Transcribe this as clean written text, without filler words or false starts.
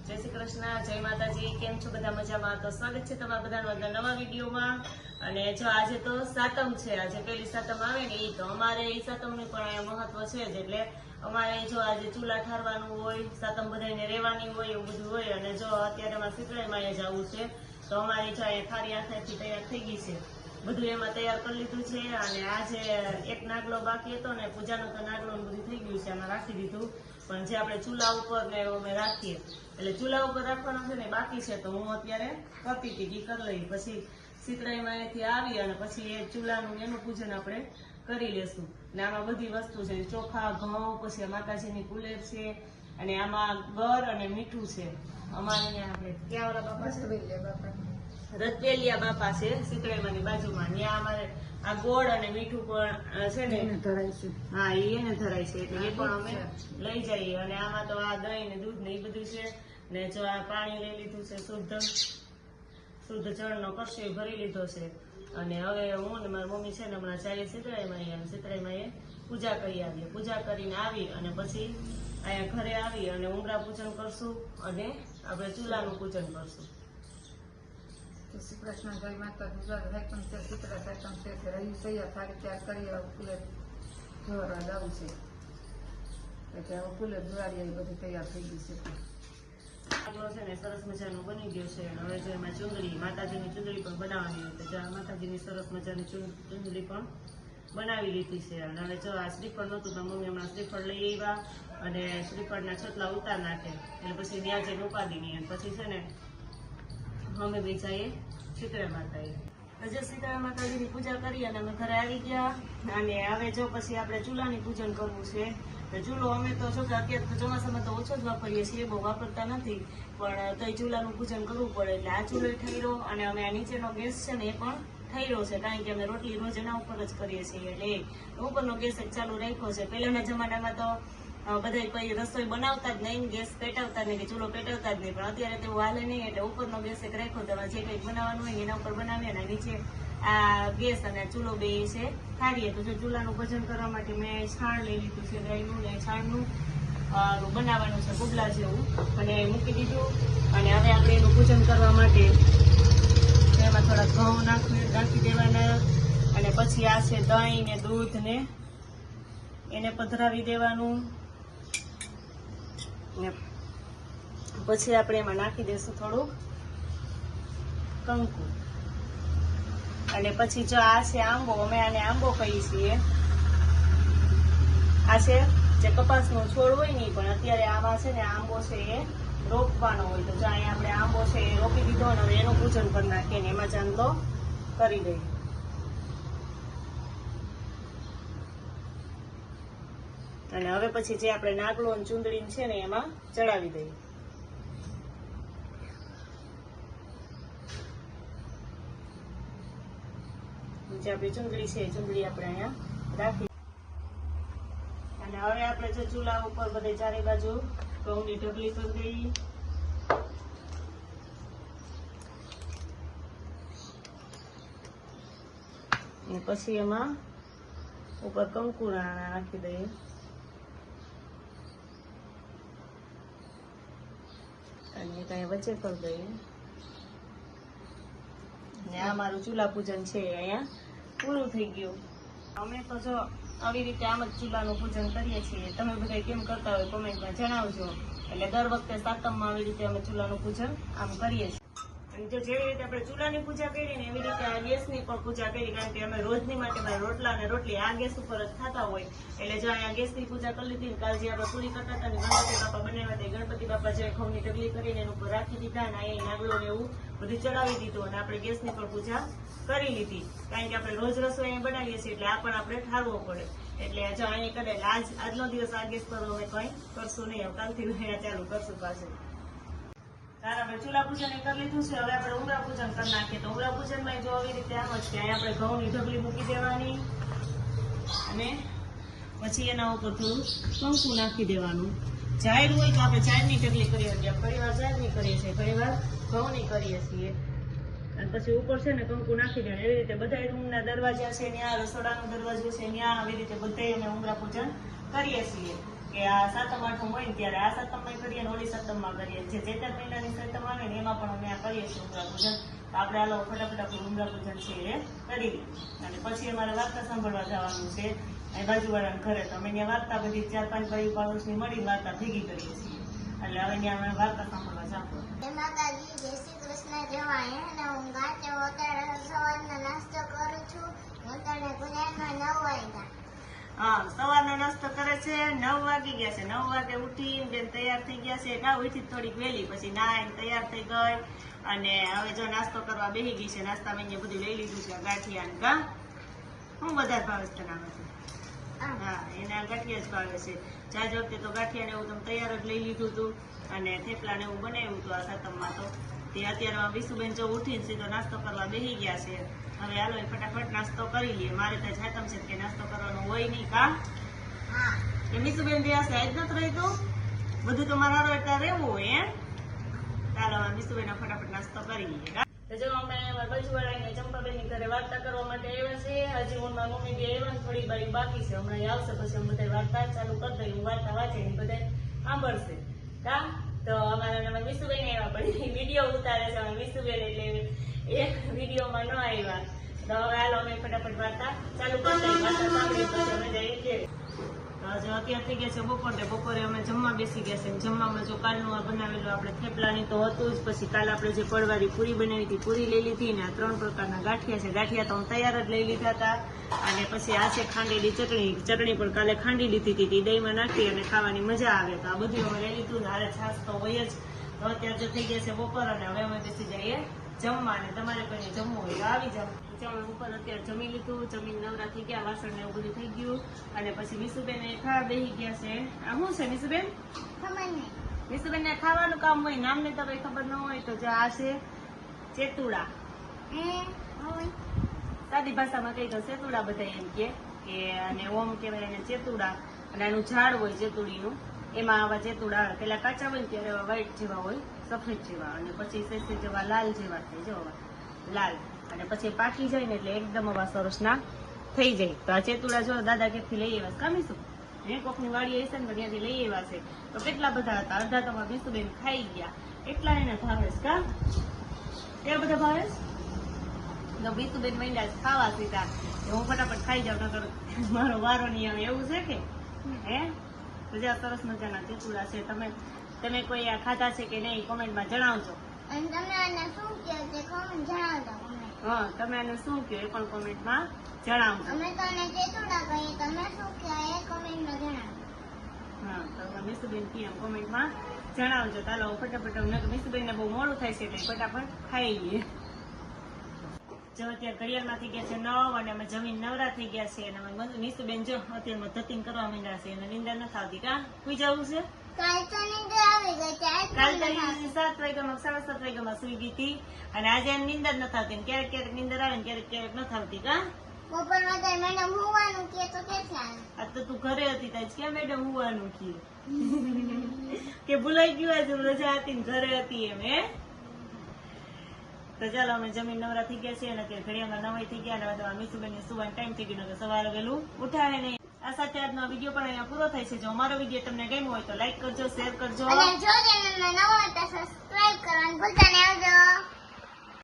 જય શ્રી કૃષ્ણ, જય માતાજી. કેમ છો બધા? મજામાં? તો સ્વાગત છે તમારા બધાનું નવા વિડીયોમાં. અને જો આજે તો સાતમ છે, આજે પહેલી સાતમ આવે ને એ તો અમારે એ સાતમનું પણ અહીંયા મહત્વ છે જ. એટલે અમારે જો આજે ચૂલા ઠારવાનું હોય, સાતમ બધાને રહેવાની હોય, એવું બધું હોય. અને જો અત્યારે અમારે શીતળાઈમાં અહીંયા જવું છે, તો અમારે જો અહીંયા ખારી આખાથી તૈયાર થઈ ગઈ છે, બધું એમાં તૈયાર કરી લીધું છે. અને આજે એક નાગલો બાકી હતો ને, પૂજાનો તો નાગલો બધું થઈ ગયું છે, આમાં રાખી દીધું. પણ જે આપણે ચૂલા ઉપર ને અમે રાખીએ, એટલે ચૂલા ઉપર રાખવાનો છે ને બાકી છે, તો હું અત્યારે કરતી હતી, ઘી કરી લઈ. પછી શીતળાઈમાં અહીંથી આવી અને પછી એ ચૂલાનું એનું પૂજન આપણે કરી લેશું. ને આમાં બધી વસ્તુ છે, ચોખા, ઘઉં, પછી માતાજીની કુલેર છે, અને આમાં ગર અને મીઠું છે. અમારે અહીંયા આપણે ક્યાં વાળા બાપા છે? રતવેલિયા બાપા છે શીતળાઈમાંની બાજુમાં. ત્યાં અમારે આ ગોળ અને મીઠું પણ છે ને ધરાય છે. હા, એને ધરાય છે, એટલે એ પણ અમે લઈ જઈએ. અને આમાં તો આ દહીં ને દૂધ ને એ બધું છે. ને જો આ પાણી લઈ લીધું છે, શુદ્ધ જળનો કળશી ભરી લીધો છે. અને હવે હું ને મારી મમ્મી છે ને હમણાં જઈએ શીતળાઈમાં એ પૂજા કરી આવીએ. પૂજા કરીને આવી અને પછી અહીંયા ઘરે આવી અને ઉમરા પૂજન કરશું અને આપણે ચૂલાનું પૂજન કરશું. શ્રી કૃષ્ણ, જય માતા. ગુજરાત સાયકમ છે, શીતળા સાયકમ છે, રહી સૈયા થાળી તૈયાર કરી ફૂલે જોવા જવું છે. એટલે હવે ફૂલે જોવાડી બધી તૈયાર થઈ ગઈ છે. નાગલો છે ને સરસ મજાનો બની ગયો છે. હવે જો એમાં ચુંદડી, માતાજીની ચુંદડી પણ બનાવવાની હતી. જો માતાજીની સરસ મજાની ચુંદડી પણ બનાવી લીધી છે. અને હવે જો આ શ્રીફળ નહોતું તો મમ્મી હમણાં શ્રીફળ લઈ આવ્યા અને શ્રીફળના છોટલા ઉતાર નાખે, એટલે પછી ન્યાજે ઉપાડી નહીં. અને પછી છે ને અમે બીજાએ શીતળા માતાએ હજુ શીતળા માતાજીની પૂજા કરી અને અમે ઘરે આવી ગયા. અને હવે જો પછી આપણે ચૂલાની પૂજન કરવું છે. તો ચૂલો અમે તો જો કે અત્યારે તો ચોમાસામાં તો ઓછો જ વાપરીએ છીએ, બહુ વાપરતા નથી, પણ તો ચૂલાનું પૂજન કરવું પડે. એટલે આ ચૂલો ઠાયરો અને અમે આ નીચેનો ગેસ છે ને એ પણ ઠાયરો છે, કારણ કે અમે રોટલી રોજ એના ઉપર જ કરીએ છીએ, એટલે ઉપરનો ગેસ જ ચાલુ રાખ્યો છે. પહેલાના જમાનામાં તો બધા કોઈ રસોઈ બનાવતા જ નહીં, ગેસ પેટાવતા જ નહીં, કે ચૂલો પેટાવતા જ નહીં, પણ અત્યારે તેવું હાલે નહીં. એટલે ઉપરનો ગેસ એક રાખ્યો, તમારે જે કંઈક બનાવવાનું હોય એના ઉપર બનાવીએ. અને નીચે આ ગેસ અને ચૂલો બે છે ઠારીએ. તો જો ચૂલાનું ભજન કરવા માટે મેં છાણ લઈ લીધું છે, ગાયનું ને છાણનું બનાવવાનું છે ગુગલા જેવું, અને મૂકી દીધું. અને હવે આપણે એનું પૂજન કરવા માટે એમાં થોડા ઘઉં નાખી દેવાના. અને પછી આ છે દહીં ને દૂધ ને એને પધરાવી દેવાનું. પછી આપણે એમાં નાખી દઈશું થોડુંક કંકુ. અને પછી જો આ છે આંબો, અમે આને આંબો કહીએ છીએ. આ છે જે કપાસનો છોડ હોય ને, પણ અત્યારે આમાં છે ને આંબો છે એ રોપવાનો હોય. તો જો અહીંયા આપણે આંબો છે એ રોપી દીધો અને હવે એનું પૂજન કરી નાખીએ ને એમાં ચાંદલો કરી દઈએ. અને હવે પછી જે આપણે નાગલો અને ચુંદડી છે ને એમાં ચડાવી દઈએ. જે આપણી ચુંદડી છે એ ચુંદડી આપણે અહીંયા રાખી. અને હવે આપણે જો ચૂલા ઉપર બધે ચારે બાજુ ઘઉંની ઢગલી કરી દઈએ. અને પછી એમાં ઉપર કંકુ નાખી દઈએ. અને કઈ વચ્ચે કરી દઈએ. અને આ મારું ચૂલા પૂજન છે અહીંયા પૂરું થઈ ગયું. અમે તો જો આવી રીતે આમ જ ચૂલાનું પૂજન કરીએ છીએ. તમે બધા કેમ કરતા હોય કોમેન્ટમાં જણાવજો. એટલે દર વખતે સાતમમાં આવી રીતે અમે ચૂલાનું પૂજન આમ કરીએ છીએ. અને જો જેવી રીતે આપણે ચૂલાની પૂજા કરી ને એવી રીતે આ ગેસની પણ પૂજા કરી, કારણ કે અમે રોજની માટે રોટલા અને રોટલી આ ગેસ ઉપર જ ખાતા હોય. એટલે જો અહીંયા ગેસની પૂજા કરી લીધી ને કાલ જે આપણે પૂરી કરતા હતા ને ગણપતિ બાપા બનાવ્યા હતા, ગણપતિ બાપા જે ઘઉંની ઢગલી કરીને એના ઉપર રાખી દીધા અને અહીંયા નાગલો ને એવું બધું ચડાવી દીધું. અને આપણે ગેસની પણ પૂજા કરી લીધી, કારણ કે આપણે રોજ રસોઈ અહીંયા બનાવીએ છીએ, એટલે આ પણ આપણે ઠારવો પડે. એટલે જો અહીંયા કરે આજનો દિવસ આ ગેસ પર અમે કંઈ કરશું નહીં, કાલથી અહીંયા ચાલુ કરશું પાછું. આપણે ચૂલા પૂજન કરી લીધું છે. હવે આપણે ઉમરા પૂજન કરી નાખીએ. તો ઉમરા પૂજનમાં જો આવી રીતે આમ જ કે અહીંયા આપણે ઘઉંની ઢગલી મૂકી દેવાની અને પછી એના ઉપર થોડું કંકુ નાખી દેવાનું. જાહેર હોય તો આપણે ચારની ઢગલી કરીએ છીએ, ઘણી વાર જાહેરની કરીએ છીએ, ઘણી વાર ઘઉંની કરીએ છીએ. અને પછી ઉપર છે ને કંકુ નાખી દેવાનું. એવી રીતે બધા રૂમના દરવાજા છે, ત્યાં રસોડાનો દરવાજો છે, ત્યાં આવી રીતે બધે અમે ઉમરા પૂજન કરીએ છીએ. કે આ સાતમ આઠમ હોય ને ત્યારે આ સાતમમાં કરીએ ને ઓલી સાતમમાં કરીએ. જે ચૈત્ર મહિનાની સાતમ આવે ને એમાં પણ અમે આ કરીએ છીએ ઉમરા પૂજન. તો આપણે હાલો ફટાફટ આપણું ઉમરા પૂજન છે એ કરી લઈએ. અને પછી અમારે વાર્તા સાંભળવા જવાનું છે અહીં બાજુવાળાના ઘરે. તો અમે ત્યાં વાર્તા બધી 4-5 ભાઈ પાડોશની મળીને વાર્તા ભેગી કરીએ છીએ. એટલે હવે ત્યાં અમે વાર્તા સાંભળવા જાશું. જય માતાજી, જય શ્રી કૃષ્ણ. જવાય અને હું ગાતે અત્યારે સવારનો નાસ્તો કરું છું. અત્યારે ગુજારમાં 9 વાગ્યા. હા, સવારનો નાસ્તો કરે છે. 9 વાગી ગયા છે. 9 વાગે ઉઠી બેન તૈયાર થઈ ગયા છે. કા ઉઠી થોડીક વહેલી, પછી નાઈને તૈયાર થઈ ગઈ અને હવે જો નાસ્તો કરવા બેસી ગઈ છે. નાસ્તામાં અહીંયા બધું લઈ લીધું છે. ગાંઠિયા ને કા હું વધારે ભાવે છે બનાવવાથી. હા, એના ગાંઠિયા જ ભાવે છે. જાજ વખતે તો ગાંઠિયા ને એવું તમે તૈયાર જ લઈ લીધું હતું અને થેપલા ને એવું બનાવ્યું હતું આ સાતમમાં. તો તે અત્યારે વિશુબેન જો ઉઠીને સીધો નાસ્તો કરવા બેસી ગયા છે. હવે હાલો એ ફટાફટ નાસ્તો કરી લઈએ. મારે તો જાતમ છે કે નાસ્તો કરવાનો હોય નહીં કા એ વિશુબેન રહ્યા છે. આજ નથી રહેતું બધું તો મારા એટલે રહેવું હોય એમ. ચાલો વિશુબેન ફટાફટ નાસ્તો કરી લઈએ. તો જો અમે બાજુવાળા ચંપાબેનની ઘરે વાર્તા કરવા માટે આવ્યા છે. હજી હું મારા મમ્મી બી આવ્યા ને થોડી બારી બાકી છે. હમણાં એ આવશે પછી અમે બધા વાર્તા ચાલુ કરી દઈએ. હું વાર્તા વાંચે ને બધા સાંભળશે કા. તો અમારા વિશુબેન આવ્યા પણ વિડીયો ઉતારે છે વિશુબેન એટલે એક વિડીયોમાં ન આવ્યા. તો હવે હાલો અમે ફટાફટ વાર્તા ચાલુ કરી દઈએ. વાર્તા સાંભળી પછી અમે જઈએ ઘેરે. તો અત્યારે થઈ ગયા છે બપોરે અમે જમવા બેસી ગયા છે. જમવામાં જો કાલનું આ બનાવેલું આપણે થેપલાની તો હતું જ. પછી કાલ આપણે જે પડવાળી પૂરી બનાવી હતી પૂરી લઈ લીધી ને આ 3 પ્રકારના ગાંઠિયા છે. ગાંઠિયા તો તૈયાર જ લઈ લીધા હતા. અને પછી આ છે ખાંડેલી ચટણી પણ કાલે ખાંડી લીધી હતી. દહીંમાં નાખી અને ખાવાની મજા આવે. તો આ બધું અમે લઈ લીધું. હારે છાશ તો હોય જ. તો અત્યારે જો થઈ ગયા છે બપોર અને હવે અમે બેસી જઈએ જમવા. અને તમારે કોઈને જમવું હોય તો આવી જાવ. ઉપર અત્યારે જમી લીધું. જમીન નવરા થઈ ગયા. વાસણ ને એવું બધું થઈ ગયું. અને પછી વિશુબેન ખાવા બેસી ગયા છે. આ શું છે વિશુબેન? ખબર નહીં. વિશુબેન ને ખાવાનું કામ હોય. નામને તો કઈ ખબર ન હોય. તો જો આ છે ચેતુડા. સાદી ભાષામાં કઈ તો ચેતુડા બધા એમ કે અને ઓમ કહેવાય એને ચેતુડા. અને આનું ઝાડ હોય ચેતુડીનું એમાં આવા ચેતુડા આવે. પેલા કાચા હોય ને ત્યારે વ્હાઈટ જેવા હોય સફેદ જેવા અને પછી સેસે જેવા લાલ જેવા થઈ જવા લાલ. અને પછી પાકી જાય ને એટલે એકદમ આવા સરસ ના થઈ જાય. તો આ ચેતુડા જો દાદા ક્યાંથી લઈ આવ્યા કામીશું કોકની વાડી હશે ને ત્યાંથી લઈ આવ્યા છે. તો કેટલા બધા હતા. અડધા તો વિશુબેન ખાઈ ગયા. એટલા એને ભાવે છે કા ત્યાં બધા ભાવે તો વિશુબેન મહિના ખાવા સીધા. હું ફટાફટ ખાઈ જાઉં નકર મારો વારો નહીં આવે એવું છે કે હે. તો જ્યાં સરસ મજાના ચેતુડા છે. તમે કોઈ આ ખાધા છે કે નહીં કોમેન્ટમાં જણાવજો. અને તમે આને શું કહો તે કોમેન્ટ જણાવજો. હા, તમે આને શું કહો એ પણ કોમેન્ટમાં જણાવજો. અમે તો આને ચેતુડા કહીએ. તમે શું કહો એ કોમેન્ટમાં જણાવજો. હા, તો વિશુબેન કી એમ કોમેન્ટમાં જણાવજો. ચાલો ફટાફટ વિશુબેન ને બહુ મોડું થાય છે એટલે ફટાફટ ખાઈ લઈએ. જો અત્યારે ઘડિયાળમાં થઈ ગયા છે 9 અને અમે જમીન નવરા થઈ ગયા છે. અને અમે વિશુબેન જો અત્યારમાં ધતિંગ કરવા માંડ્યા છે. અને નીંદર નથી આવતી કા સુઈ જવું છે. કાલ તો નીંદર આવી ગઈ છે. આજ કાલ પણ તો નથી. 7 વાગ્યામાં 7:30 વાગ્યામાં સુઈ ગઈ હતી. અને આજે એમ નીંદર નથી આવતી. ક્યારેક ક્યારેક નીંદર આવે ને ક્યારેક નથી આવતી કા. બપોરમાં તો મેડમ હોવાનું કે તો કેટલા આવે? આ તો તું ઘરે હતી ત્યાં ક્યાં મેડમ હોવાનું કે ભૂલાઈ ગયું આજે રજા હતી ને ઘરે હતી એમ હે. તો ચાલો અમે જમીન નવરા થઈ ગયા છે. અને અત્યારે ઘડિયાળમાં 9 થઈ ગયા. અને તમારા વિશુબેન ને સુવાનો ટાઈમ થઈ ગયો. સવારે વહેલું ઉઠાવે નહીં. આ સાથે આજનો વિડીયો પણ અહીંયા પૂરો થાય છે. જો અમારો વિડીયો તમને ગમ્યો હોય તો લાઈક કરજો, શેર કરજો. અને જો ચેનલમાં નવા હતા સબસ્ક્રાઇબ કરવાનું ભૂલતા નહીં. આવજો.